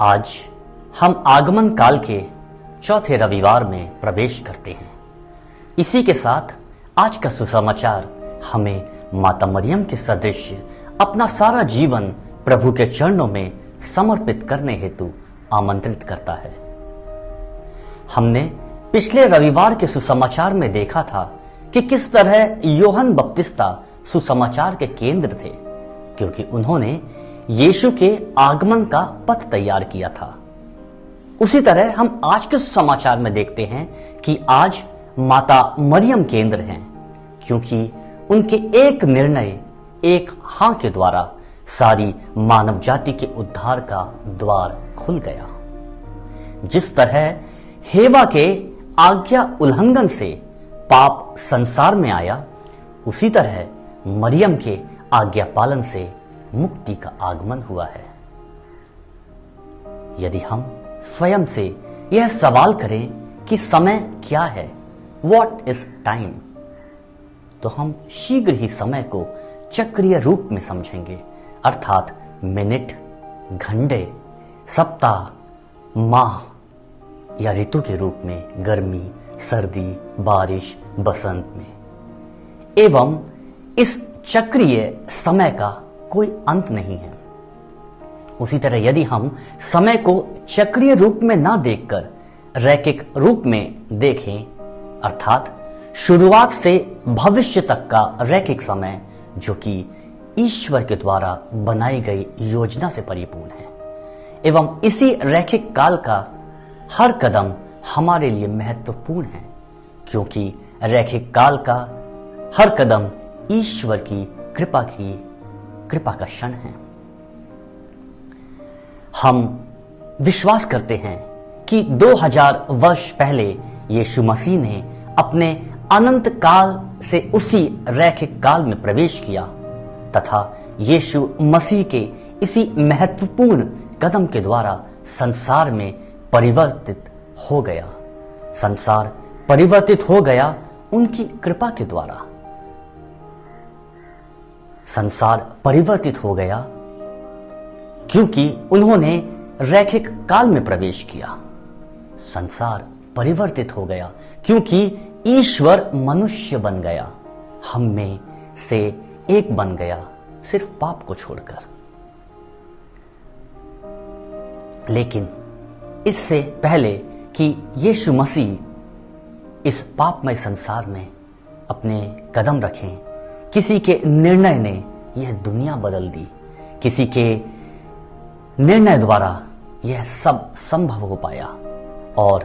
आज हम आगमन काल के चौथे रविवार में प्रवेश करते हैं। इसी के साथ आज का सुसमाचार हमें माता मरियम के सदृश अपना सारा जीवन प्रभु के चरणों में समर्पित करने हेतु आमंत्रित करता है। हमने पिछले रविवार के सुसमाचार में देखा था कि किस तरह यूहन्ना बपतिस्ता सुसमाचार के केंद्र थे, क्योंकि उन्होंने यीशु के आगमन का पथ तैयार किया था। उसी तरह हम आज के समाचार में देखते हैं कि आज माता मरियम केंद्र हैं, क्योंकि उनके एक निर्णय, एक हां के द्वारा सारी मानव जाति के उद्धार का द्वार खुल गया। जिस तरह हेवा के आज्ञा उल्लंघन से पाप संसार में आया, उसी तरह मरियम के आज्ञा पालन से मुक्ति का आगमन हुआ है। यदि हम स्वयं से यह सवाल करें कि समय क्या है, व्हाट इज टाइम, तो हम शीघ्र ही समय को चक्रीय रूप में समझेंगे, अर्थात मिनट, घंटे, सप्ताह, माह या ऋतु के रूप में गर्मी, सर्दी, बारिश, बसंत में। एवं इस चक्रीय समय का कोई अंत नहीं है। उसी तरह यदि हम समय को चक्रीय रूप में ना देखकर रैखिक रूप में देखें, अर्थात शुरुआत से भविष्य तक का रैखिक समय, जो कि ईश्वर के द्वारा बनाई गई योजना से परिपूर्ण है, एवं इसी रैखिक काल का हर कदम हमारे लिए महत्वपूर्ण है, क्योंकि रैखिक काल का हर कदम ईश्वर की कृपा का क्षण है। हम विश्वास करते हैं कि 2000 वर्ष पहले यीशु मसीह ने अपने अनंत काल से उसी रैखिक काल में प्रवेश किया तथा यीशु मसीह के इसी महत्वपूर्ण कदम के द्वारा संसार में परिवर्तित हो गया। संसार परिवर्तित हो गया उनकी कृपा के द्वारा। संसार परिवर्तित हो गया क्योंकि उन्होंने रैखिक काल में प्रवेश किया। संसार परिवर्तित हो गया क्योंकि ईश्वर मनुष्य बन गया, हम में से एक बन गया, सिर्फ पाप को छोड़कर। लेकिन इससे पहले कि यीशु मसीह इस पापमय संसार में अपने कदम रखें, किसी के निर्णय ने यह दुनिया बदल दी। किसी के निर्णय द्वारा यह सब संभव हो पाया, और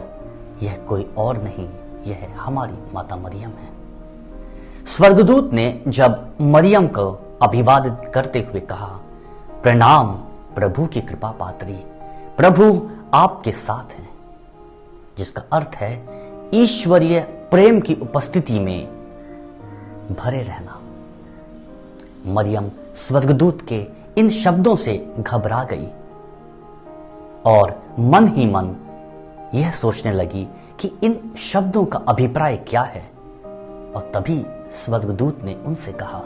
यह कोई और नहीं, यह हमारी माता मरियम है। स्वर्गदूत ने जब मरियम को अभिवादित करते हुए कहा, प्रणाम प्रभु की कृपा पात्री, प्रभु आपके साथ हैं, जिसका अर्थ है ईश्वरीय प्रेम की उपस्थिति में भरे रहना। मरियम स्वर्गदूत के इन शब्दों से घबरा गई और मन ही मन यह सोचने लगी कि इन शब्दों का अभिप्राय क्या है। और तभी स्वर्गदूत ने उनसे कहा,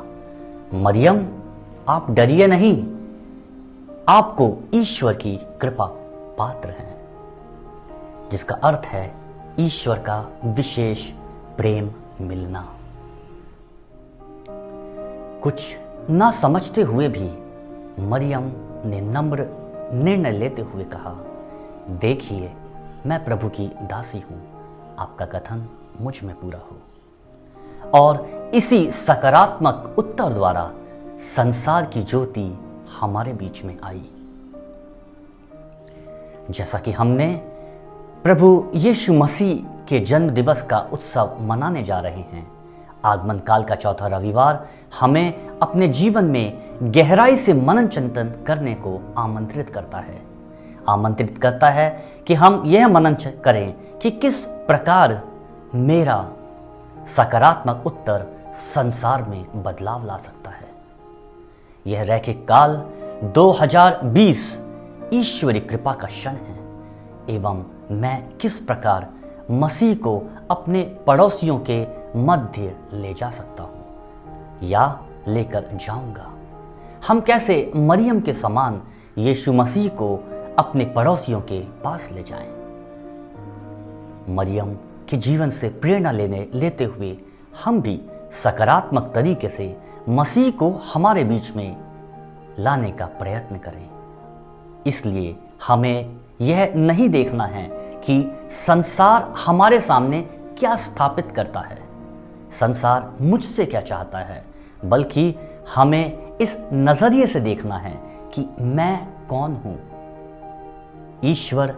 मरियम आप डरिए नहीं, आपको ईश्वर की कृपा पात्र हैं, जिसका अर्थ है ईश्वर का विशेष प्रेम मिलना। कुछ ना समझते हुए भी मरियम ने नम्र निर्णय लेते हुए कहा, देखिए मैं प्रभु की दासी हूं, आपका कथन मुझ में पूरा हो। और इसी सकारात्मक उत्तर द्वारा संसार की ज्योति हमारे बीच में आई। जैसा कि हमने प्रभु यीशु मसीह के जन्म दिवस का उत्सव मनाने जा रहे हैं, आगमन काल का चौथा रविवार हमें अपने जीवन में गहराई से मनन चिंतन करने को आमंत्रित करता है कि हम यह मनन करें कि किस प्रकार मेरा सकारात्मक उत्तर संसार में बदलाव ला सकता है। यह रैखिक काल 2020 ईश्वरी कृपा का क्षण है, एवं मैं किस प्रकार मसीह को अपने पड़ोसियों के मध्य ले जा सकता हूं या लेकर जाऊंगा। हम कैसे मरियम के समान यीशु मसीह को अपने पड़ोसियों के पास ले जाएं। मरियम के जीवन से प्रेरणा लेते हुए हम भी सकारात्मक तरीके से मसीह को हमारे बीच में लाने का प्रयत्न करें। इसलिए हमें यह नहीं देखना है कि संसार हमारे सामने क्या स्थापित करता है, संसार मुझसे क्या चाहता है, बल्कि हमें इस नजरिए से देखना है कि मैं कौन हूं, ईश्वर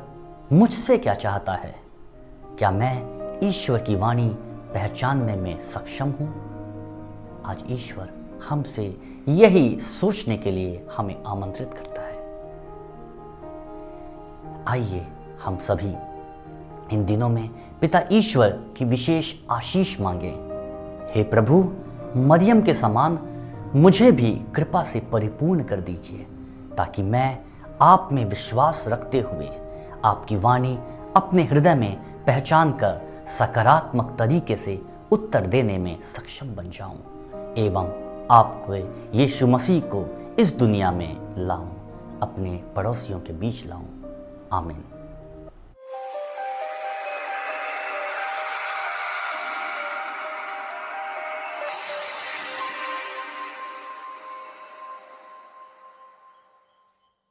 मुझसे क्या चाहता है, क्या मैं ईश्वर की वाणी पहचानने में सक्षम हूं। आज ईश्वर हमसे यही सोचने के लिए हमें आमंत्रित करता है। आइए हम सभी इन दिनों में पिता ईश्वर की विशेष आशीष मांगे। हे प्रभु, मरियम के समान मुझे भी कृपा से परिपूर्ण कर दीजिए, ताकि मैं आप में विश्वास रखते हुए आपकी वाणी अपने हृदय में पहचान कर सकारात्मक तरीके से उत्तर देने में सक्षम बन जाऊं एवं आपको यीशु मसीह को इस दुनिया में लाऊं, अपने पड़ोसियों के बीच लाऊं। आमीन।